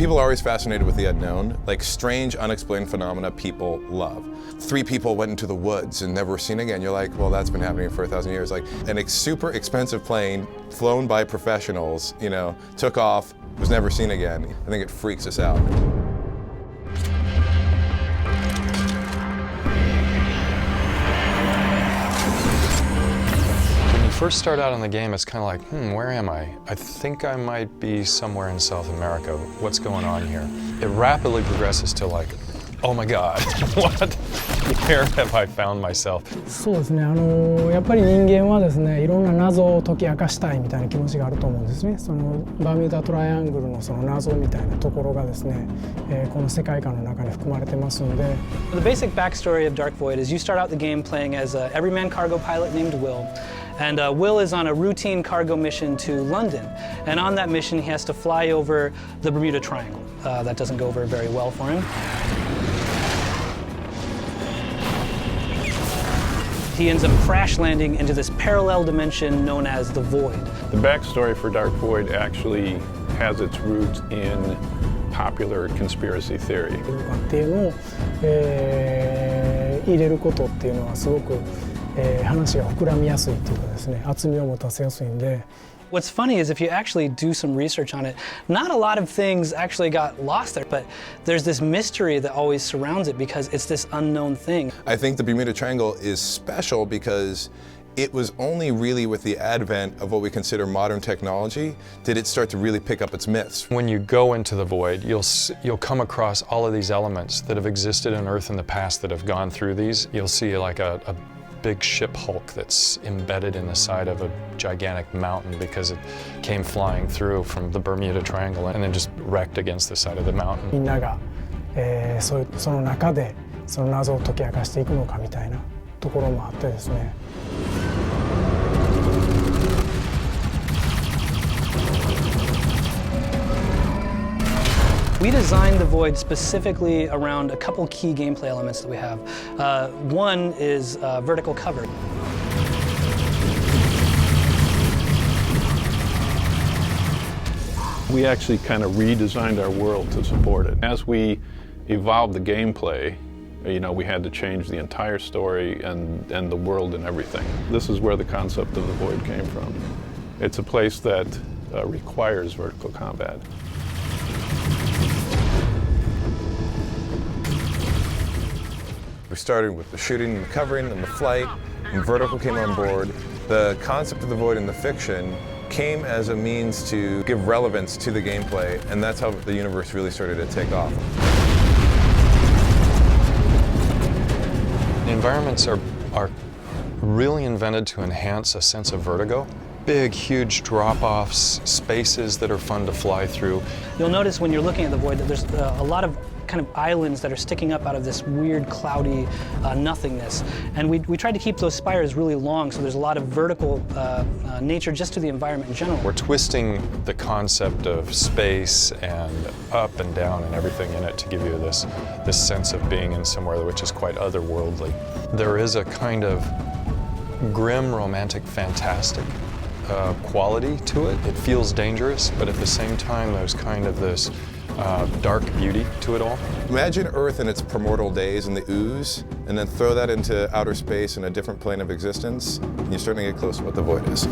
People are always fascinated with the unknown, like strange, unexplained phenomena people love. 3 people went into the woods and never were seen again. You're like, well, that's been happening for 1,000 years. Like an super expensive plane flown by professionals, you know, took off, was never seen again. I think it freaks us out. First start out in the game, it's kind of like, where am I? I think I might be somewhere in South America. What's going on here? It rapidly progresses to like, oh my God, what? Where have I found myself? そうですね、やっぱり人間はですね、いろんな謎を解き明かしたいみたいな気持ちがあると思うんですね。そのバーミューダトライアングルのその謎みたいなところがですね、この世界観の中に含まれてますので。The basic backstory of Dark Void is you start out the game playing as an everyman cargo pilot named Will. And Will is on a routine cargo mission to London. And on that mission, he has to fly over the Bermuda Triangle. That doesn't go over very well for him. He ends up crash landing into this parallel dimension known as the Void. The backstory for Dark Void actually has its roots in popular conspiracy theory. っていうのを、入れることっていうのはすごく話が膨らみやすいというかですね、厚みを持たせやすいんで。What's funny is if you actually do some research on it, not a lot of things actually got lost there, but there's this mystery that always surrounds it because it's this unknown thing. I think the Bermuda Triangle is special because it was only really with the advent of what we consider modern technology did it start to really pick up its myths. When you go into the void, you'll come across all of these elements that have existed on Earth in the past that have gone through these. You'll see like a big ship hulk that's embedded in the side of a gigantic mountain because it came flying through from the Bermuda Triangle and then just wrecked against the side of the mountain. みんなが、その中でその謎を解き明かしていくのかみたいなところもあってですね。We designed the Void specifically around a couple key gameplay elements that we have. One is vertical cover. We actually kind of redesigned our world to support it. As we evolved the gameplay, you know, we had to change the entire story and the world and everything. This is where the concept of the Void came from. It's a place that requires vertical combat. We started with the shooting and the covering and the flight, and vertical came on board. The concept of the Void in the fiction came as a means to give relevance to the gameplay, and that's how the universe really started to take off. The environments are really invented to enhance a sense of vertigo. Big, huge drop-offs, spaces that are fun to fly through. You'll notice when you're looking at the Void that there's a lot of kind of islands that are sticking up out of this weird, cloudy nothingness. And we tried to keep those spires really long, so there's a lot of vertical nature just to the environment in general. We're twisting the concept of space and up and down and everything in it to give you this sense of being in somewhere which is quite otherworldly. There is a kind of grim, romantic, fantastic quality to it. It feels dangerous, but at the same time there's kind of this dark beauty to it all. Imagine Earth in its primordial days in the ooze, and then throw that into outer space in a different plane of existence, and you're starting to get close to what the Void is.